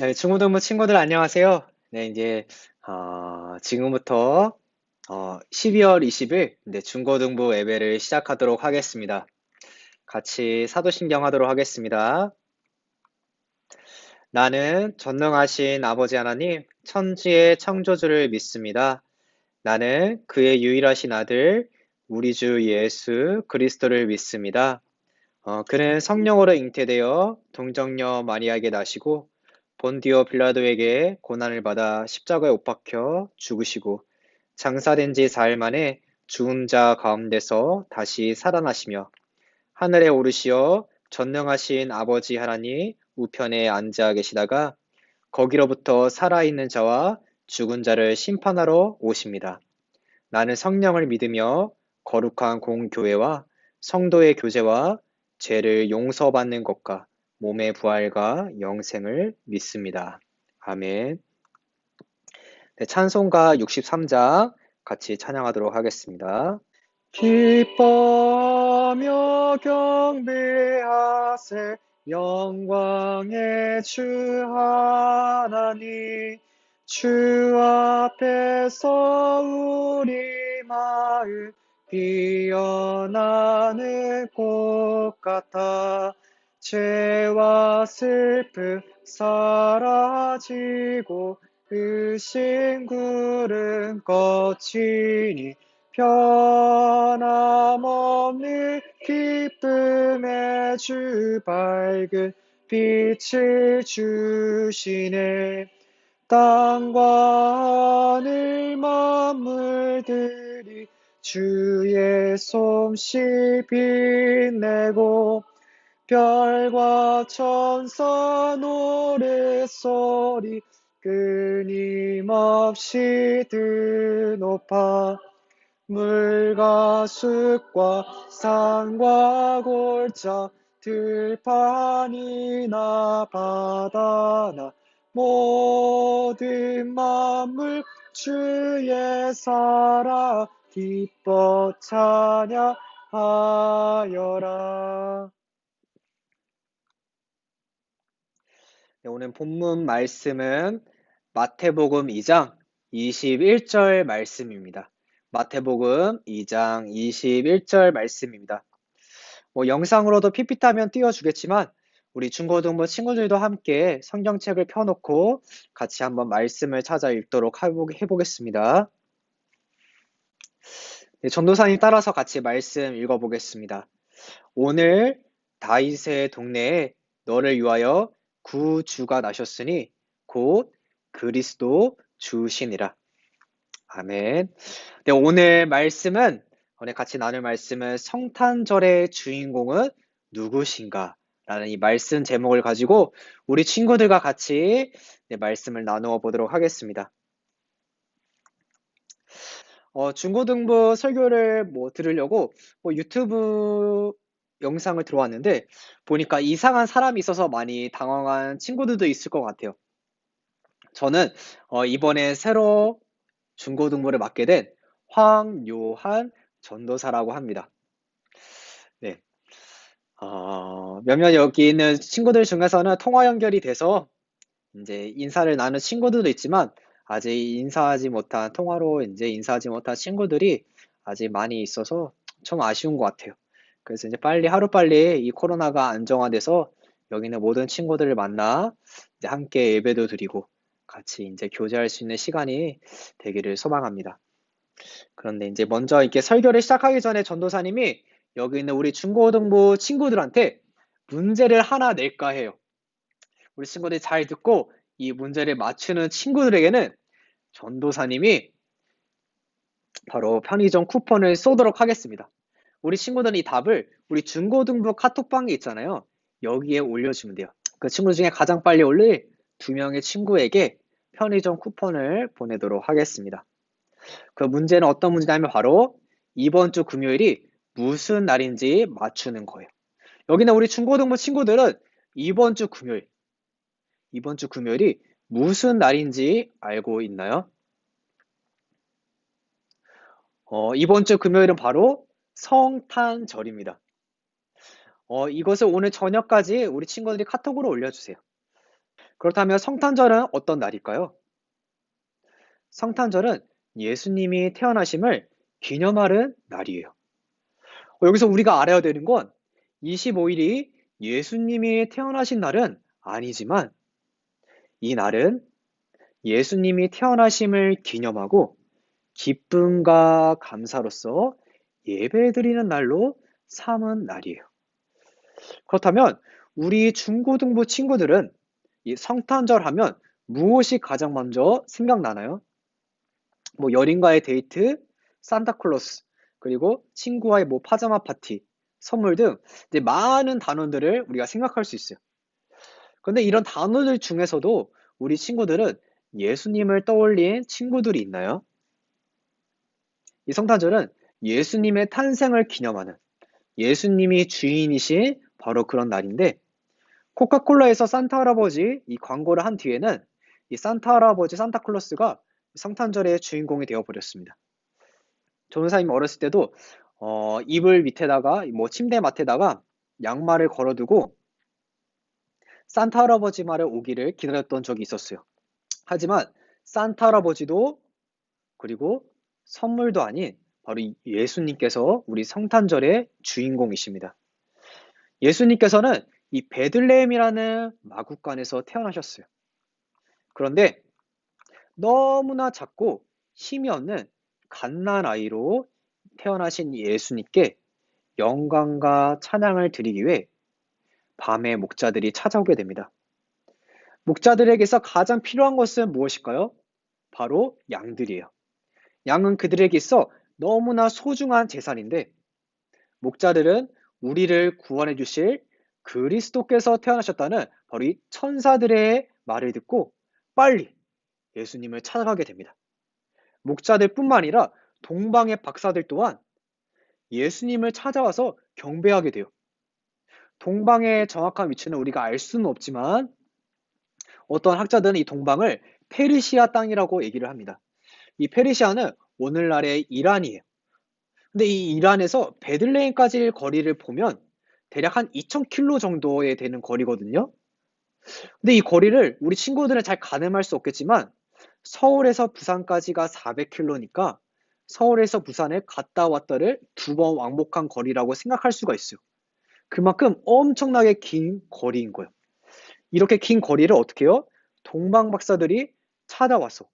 저희 중고등부 친구들 안녕하세요. 네, 이제 지금부터 12월 20일 중고등부 예배를 시작하도록 하겠습니다. 같이 사도신경 하도록 하겠습니다. 나는 전능하신 아버지 하나님, 천지의 창조주를 믿습니다. 나는 그의 유일하신 아들, 우리 주 예수 그리스도를 믿습니다. 그는 성령으로 잉태되어 동정녀 마리아에게 나시고 본디오 빌라도에게 고난을 받아 십자가에 못 박혀 죽으시고 장사된 지 4일 만에 죽은 자 가운데서 다시 살아나시며 하늘에 오르시어 전능하신 아버지 하나님 우편에 앉아 계시다가 거기로부터 살아있는 자와 죽은 자를 심판하러 오십니다. 나는 성령을 믿으며 거룩한 공교회와 성도의 교제와 죄를 용서받는 것과 몸의 부활과 영생을 믿습니다. 아멘. 네, 찬송가 63장 같이 찬양하도록 하겠습니다. 기뻐하며 경배하세 영광의 주 하나님 주 앞에서 우리 마음 피어나는 꽃 같아 죄와 슬픔 사라지고 의심 구름 거치니 변함없는 기쁨의 주 밝은 빛을 주시네 땅과 하늘 만물들이 주의 솜씨 빛내고 별과 천사 노랫소리 끊임없이 드높아 물과 숲과 산과 골짜 들판이나 바다나 모든 만물 주의 사랑 기뻐 찬양하여라. 네, 오늘 본문 말씀은 마태복음 2장 21절 말씀입니다. 마태복음 2장 21절 말씀입니다. 영상으로도 PPT하면 띄워주겠지만 우리 중고등부 친구들도 함께 성경책을 펴놓고 같이 한번 말씀을 찾아 읽도록 해보겠습니다. 네, 전도사님 따라서 같이 말씀 읽어보겠습니다. 오늘 다윗의 동네에 너를 위하여 구주가 나셨으니 곧 그리스도 주시니라. 아멘. 네, 오늘 같이 나눌 말씀은 성탄절의 주인공은 누구신가? 라는 이 말씀 제목을 가지고 우리 친구들과 같이 말씀을 나누어 보도록 하겠습니다. 중고등부 설교를 들으려고 유튜브 영상을 들어왔는데 보니까 이상한 사람이 있어서 많이 당황한 친구들도 있을 것 같아요. 저는 이번에 새로 중고등부를 맡게 된 황요한 전도사라고 합니다. 네. 몇몇 여기 있는 친구들 중에서는 통화 연결이 돼서 이제 인사를 나눈 친구들도 있지만 아직 통화로 이제 인사하지 못한 친구들이 아직 많이 있어서 좀 아쉬운 것 같아요. 그래서 이제 하루빨리 이 코로나가 안정화돼서 여기 있는 모든 친구들을 만나 이제 함께 예배도 드리고 같이 이제 교제할 수 있는 시간이 되기를 소망합니다. 그런데 이제 먼저 이렇게 설교를 시작하기 전에 전도사님이 여기 있는 우리 중고등부 친구들한테 문제를 하나 낼까 해요. 우리 친구들이 잘 듣고 이 문제를 맞추는 친구들에게는 전도사님이 바로 편의점 쿠폰을 쏘도록 하겠습니다. 우리 친구들은 이 답을 우리 중고등부 카톡방에 있잖아요. 여기에 올려주면 돼요. 그 친구 중에 가장 빨리 올릴 2명의 친구에게 편의점 쿠폰을 보내도록 하겠습니다. 그 문제는 어떤 문제냐면 바로 이번 주 금요일이 무슨 날인지 맞추는 거예요. 여기는 우리 중고등부 친구들은 이번 주 금요일이 무슨 날인지 알고 있나요? 이번 주 금요일은 바로 성탄절입니다. 이것을 오늘 저녁까지 우리 친구들이 카톡으로 올려주세요. 그렇다면 성탄절은 어떤 날일까요? 성탄절은 예수님이 태어나심을 기념하는 날이에요. 여기서 우리가 알아야 되는 건 25일이 예수님이 태어나신 날은 아니지만 이 날은 예수님이 태어나심을 기념하고 기쁨과 감사로서 예배드리는 날로 삼은 날이에요. 그렇다면 우리 중고등부 친구들은 이 성탄절 하면 무엇이 가장 먼저 생각나나요? 뭐 연인과의 데이트, 산타클로스, 그리고 친구와의 뭐 파자마 파티, 선물 등 이제 많은 단어들을 우리가 생각할 수 있어요. 그런데 이런 단어들 중에서도 우리 친구들은 예수님을 떠올린 친구들이 있나요? 이 성탄절은 예수님의 탄생을 기념하는 예수님이 주인이신 바로 그런 날인데 코카콜라에서 산타 할아버지 이 광고를 한 뒤에는 이 산타 할아버지 산타클로스가 성탄절의 주인공이 되어버렸습니다. 전도사님 어렸을 때도 이불 밑에다가 뭐 침대 맡에다가 양말을 걸어두고 산타 할아버지 말을 오기를 기다렸던 적이 있었어요. 하지만 산타 할아버지도 그리고 선물도 아닌 바로 예수님께서 우리 성탄절의 주인공이십니다. 예수님께서는 이 베들레헴이라는 마구간에서 태어나셨어요. 그런데 너무나 작고 힘이 없는 갓난아이로 태어나신 예수님께 영광과 찬양을 드리기 위해 밤에 목자들이 찾아오게 됩니다. 목자들에게서 가장 필요한 것은 무엇일까요? 바로 양들이에요. 양은 그들에게 있어 너무나 소중한 재산인데 목자들은 우리를 구원해 주실 그리스도께서 태어나셨다는 바로 이 천사들의 말을 듣고 빨리 예수님을 찾아가게 됩니다. 목자들뿐만 아니라 동방의 박사들 또한 예수님을 찾아와서 경배하게 돼요. 동방의 정확한 위치는 우리가 알 수는 없지만 어떤 학자들은 이 동방을 페르시아 땅이라고 얘기를 합니다. 이 페르시아는 오늘날의 이란이에요. 근데 이 이란에서 베들레헴까지 거리를 보면 대략 한 2000km 정도에 되는 거리거든요. 근데 이 거리를 우리 친구들은 잘 가늠할 수 없겠지만 서울에서 부산까지가 400km니까 서울에서 부산에 갔다 왔다를 2번 왕복한 거리라고 생각할 수가 있어요. 그만큼 엄청나게 긴 거리인 거예요. 이렇게 긴 거리를 어떻게 해요? 동방 박사들이 찾아와서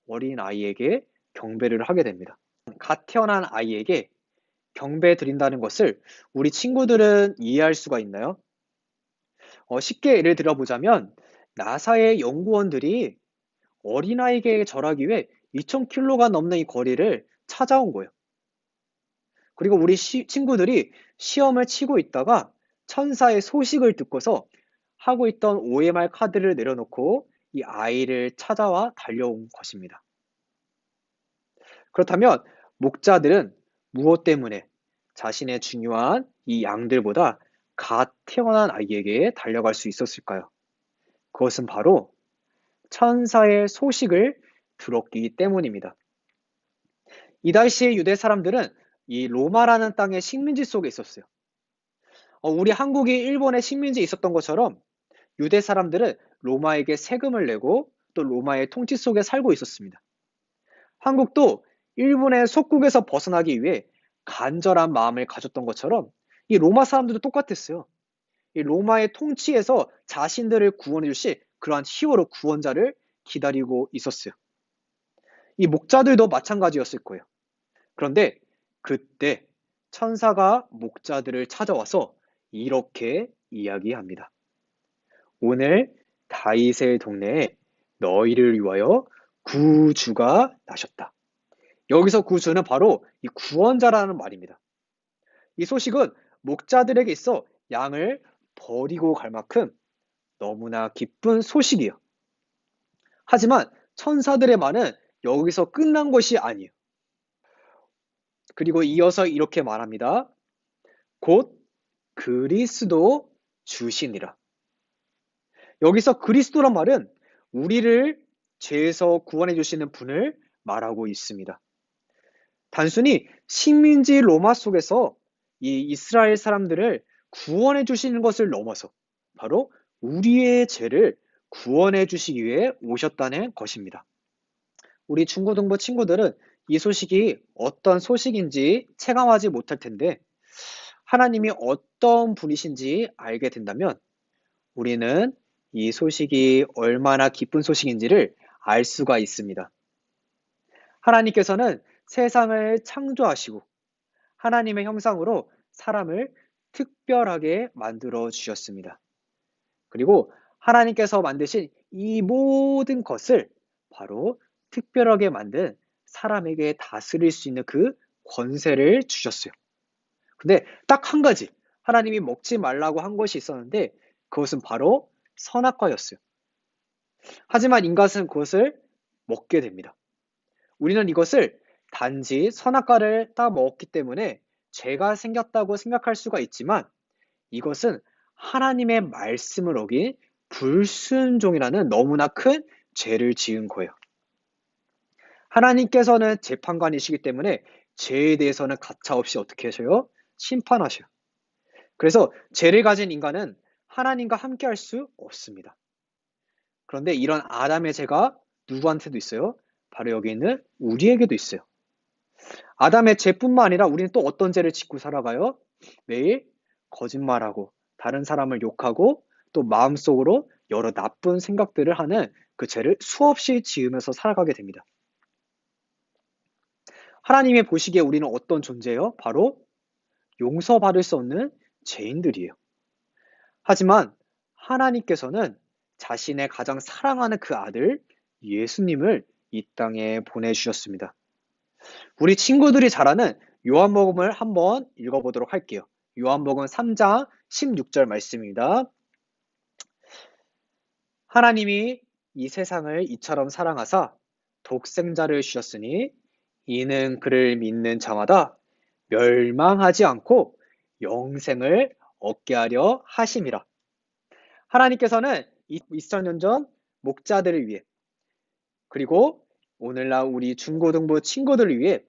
어린 아이에게 경배를 하게 됩니다. 갓 태어난 아이에게 경배 드린다는 것을 우리 친구들은 이해할 수가 있나요? 쉽게 예를 들어보자면 나사의 연구원들이 어린아이에게 절하기 위해 2000km가 넘는 이 거리를 찾아온 거예요. 그리고 우리 친구들이 시험을 치고 있다가 천사의 소식을 듣고서 하고 있던 OMR 카드를 내려놓고 이 아이를 찾아와 달려온 것입니다. 그렇다면 목자들은 무엇 때문에 자신의 중요한 이 양들보다 갓 태어난 아이에게 달려갈 수 있었을까요? 그것은 바로 천사의 소식을 들었기 때문입니다. 이 당시의 유대 사람들은 이 로마라는 땅의 식민지 속에 있었어요. 우리 한국이 일본의 식민지에 있었던 것처럼 유대 사람들은 로마에게 세금을 내고 또 로마의 통치 속에 살고 있었습니다. 한국도 일본의 속국에서 벗어나기 위해 간절한 마음을 가졌던 것처럼 이 로마 사람들도 똑같았어요. 이 로마의 통치에서 자신들을 구원해 주실 그러한 히어로 구원자를 기다리고 있었어요. 이 목자들도 마찬가지였을 거예요. 그런데 그때 천사가 목자들을 찾아와서 이렇게 이야기합니다. 오늘 다윗의 동네에 너희를 위하여 구주가 나셨다. 여기서 구주는 바로 이 구원자라는 말입니다. 이 소식은 목자들에게 있어 양을 버리고 갈 만큼 너무나 기쁜 소식이에요. 하지만 천사들의 말은 여기서 끝난 것이 아니에요. 그리고 이어서 이렇게 말합니다. 곧 그리스도 주시니라. 여기서 그리스도란 말은 우리를 죄에서 구원해 주시는 분을 말하고 있습니다. 단순히 식민지 로마 속에서 이 이스라엘 사람들을 구원해 주시는 것을 넘어서 바로 우리의 죄를 구원해 주시기 위해 오셨다는 것입니다. 우리 중고등부 친구들은 이 소식이 어떤 소식인지 체감하지 못할 텐데 하나님이 어떤 분이신지 알게 된다면 우리는 이 소식이 얼마나 기쁜 소식인지를 알 수가 있습니다. 하나님께서는 세상을 창조하시고 하나님의 형상으로 사람을 특별하게 만들어 주셨습니다. 그리고 하나님께서 만드신 이 모든 것을 바로 특별하게 만든 사람에게 다스릴 수 있는 그 권세를 주셨어요. 근데 딱 한 가지, 하나님이 먹지 말라고 한 것이 있었는데 그것은 바로 선악과였어요. 하지만 인간은 그것을 먹게 됩니다. 우리는 이것을 단지 선악과를 따 먹었기 때문에 죄가 생겼다고 생각할 수가 있지만 이것은 하나님의 말씀을 어긴 불순종이라는 너무나 큰 죄를 지은 거예요. 하나님께서는 재판관이시기 때문에 죄에 대해서는 가차없이 어떻게 하셔요? 심판하셔요. 그래서 죄를 가진 인간은 하나님과 함께 할 수 없습니다. 그런데 이런 아담의 죄가 누구한테도 있어요? 바로 여기 있는 우리에게도 있어요. 아담의 죄뿐만 아니라 우리는 또 어떤 죄를 짓고 살아가요? 매일 거짓말하고 다른 사람을 욕하고 또 마음속으로 여러 나쁜 생각들을 하는 그 죄를 수없이 지으면서 살아가게 됩니다. 하나님의 보시기에 우리는 어떤 존재예요? 바로 용서받을 수 없는 죄인들이에요. 하지만 하나님께서는 자신의 가장 사랑하는 그 아들 예수님을 이 땅에 보내주셨습니다. 우리 친구들이 잘 아는 요한복음을 한번 읽어보도록 할게요. 요한복음 3장 16절 말씀입니다. 하나님이 이 세상을 이처럼 사랑하사 독생자를 주셨으니 이는 그를 믿는 자마다 멸망하지 않고 영생을 얻게 하려 하심이라. 하나님께서는 2000년 전 목자들을 위해 그리고 오늘날 우리 중고등부 친구들을 위해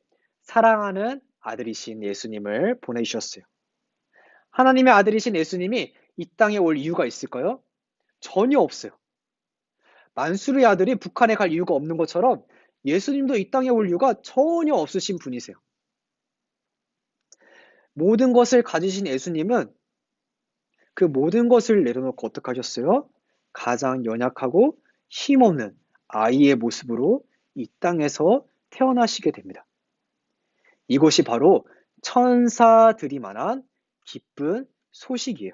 사랑하는 아들이신 예수님을 보내주셨어요. 하나님의 아들이신 예수님이 이 땅에 올 이유가 있을까요? 전혀 없어요. 만수르의 아들이 북한에 갈 이유가 없는 것처럼 예수님도 이 땅에 올 이유가 전혀 없으신 분이세요. 모든 것을 가지신 예수님은 그 모든 것을 내려놓고 어떻게 하셨어요? 가장 연약하고 힘없는 아이의 모습으로 이 땅에서 태어나시게 됩니다. 이것이 바로 천사들이만한 기쁜 소식이에요.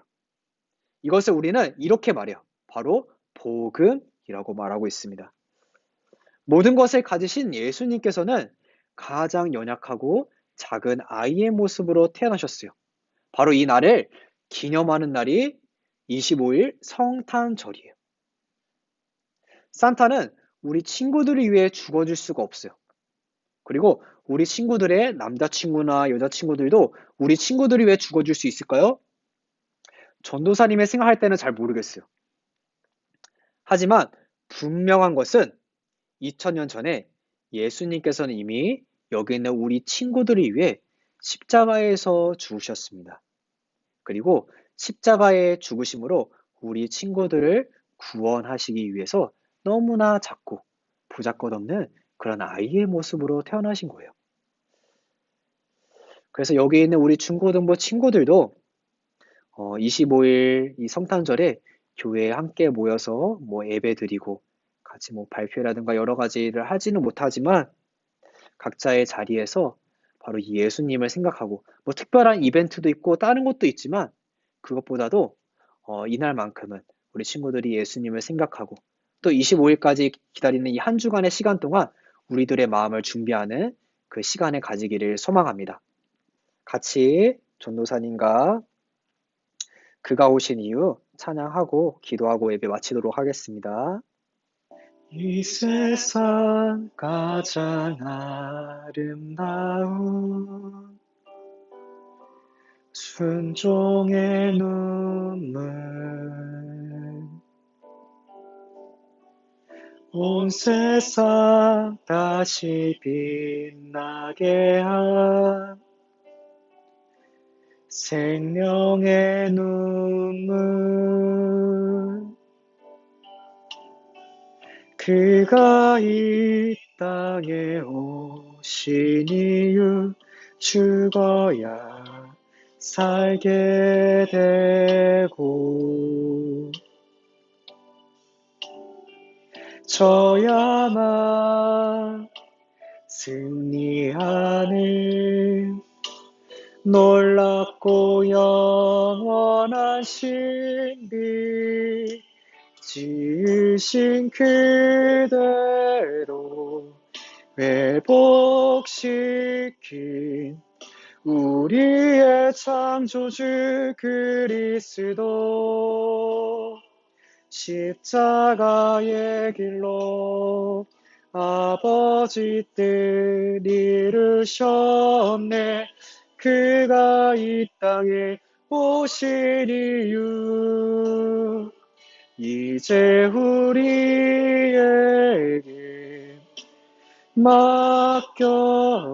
이것을 우리는 이렇게 말해요. 바로 복음이라고 말하고 있습니다. 모든 것을 가지신 예수님께서는 가장 연약하고 작은 아이의 모습으로 태어나셨어요. 바로 이 날을 기념하는 날이 25일 성탄절이에요. 산타는 우리 친구들을 위해 죽어줄 수가 없어요. 그리고 우리 친구들의 남자친구나 여자친구들도 우리 친구들을 위해 죽어줄 수 있을까요? 전도사님의 생각할 때는 잘 모르겠어요. 하지만 분명한 것은 2000년 전에 예수님께서는 이미 여기 있는 우리 친구들을 위해 십자가에서 죽으셨습니다. 그리고 십자가의 죽으심으로 우리 친구들을 구원하시기 위해서 너무나 작고 보잘것없는 그런 아이의 모습으로 태어나신 거예요. 그래서 여기 있는 우리 중고등부 친구들도 25일 이 성탄절에 교회에 함께 모여서 예배 드리고 같이 발표라든가 여러 가지를 하지는 못하지만 각자의 자리에서 바로 예수님을 생각하고 특별한 이벤트도 있고 다른 것도 있지만 그것보다도 이날만큼은 우리 친구들이 예수님을 생각하고 또 25일까지 기다리는 이 한 주간의 시간 동안 우리들의 마음을 준비하는 그 시간을 가지기를 소망합니다. 같이 전도사님과 그가 오신 이유 찬양하고 기도하고 예배 마치도록 하겠습니다. 이 세상 가장 아름다운 순종의 눈물 온 세상 다시 빛나게 한 생명의 눈물 그가 이 땅에 오신 이유 죽어야 살게 되고 져야만 승리하는 놀랍고 영원한 신비 지으신 그대로 회복시킨 우리의 창조주 그리스도 십자가의 길로 아버지 뜻 이루셨네. 그가 이 땅에 오신 이유 이제 우리에게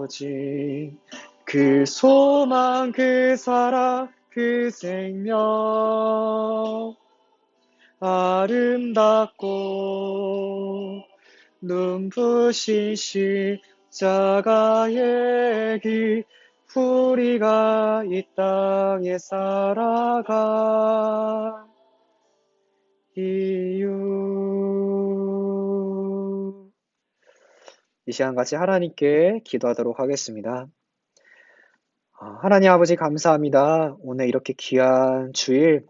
맡겨진 그 소망 그 사랑 그 생명 아름답고 눈부신 십자가의 길 우리가 이 땅에 살아가 이유. 이 시간 같이 하나님께 기도하도록 하겠습니다. 하나님 아버지 감사합니다. 오늘 이렇게 귀한 주일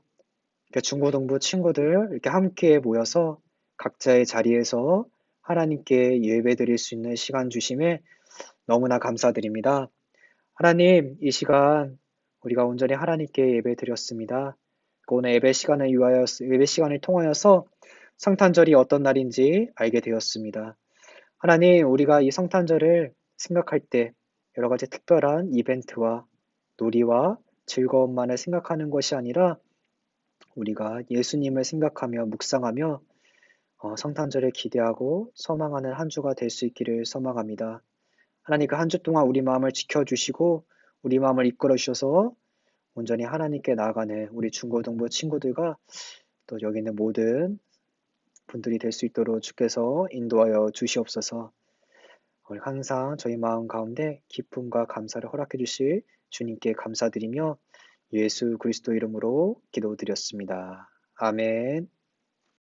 이렇게 중고등부 친구들 이렇게 함께 모여서 각자의 자리에서 하나님께 예배드릴 수 있는 시간 주심에 너무나 감사드립니다. 하나님, 이 시간 우리가 온전히 하나님께 예배드렸습니다. 오늘 예배 시간을 통하여서 성탄절이 어떤 날인지 알게 되었습니다. 하나님, 우리가 이 성탄절을 생각할 때 여러 가지 특별한 이벤트와 놀이와 즐거움만을 생각하는 것이 아니라 우리가 예수님을 생각하며 묵상하며 성탄절을 기대하고 소망하는 한 주가 될 수 있기를 소망합니다. 하나님 그 한 주 동안 우리 마음을 지켜주시고 우리 마음을 이끌어 주셔서 온전히 하나님께 나아가는 우리 중고등부 친구들과 또 여기 있는 모든 분들이 될 수 있도록 주께서 인도하여 주시옵소서. 오늘 항상 저희 마음 가운데 기쁨과 감사를 허락해 주실 주님께 감사드리며 예수 그리스도 이름으로 기도드렸습니다. 아멘.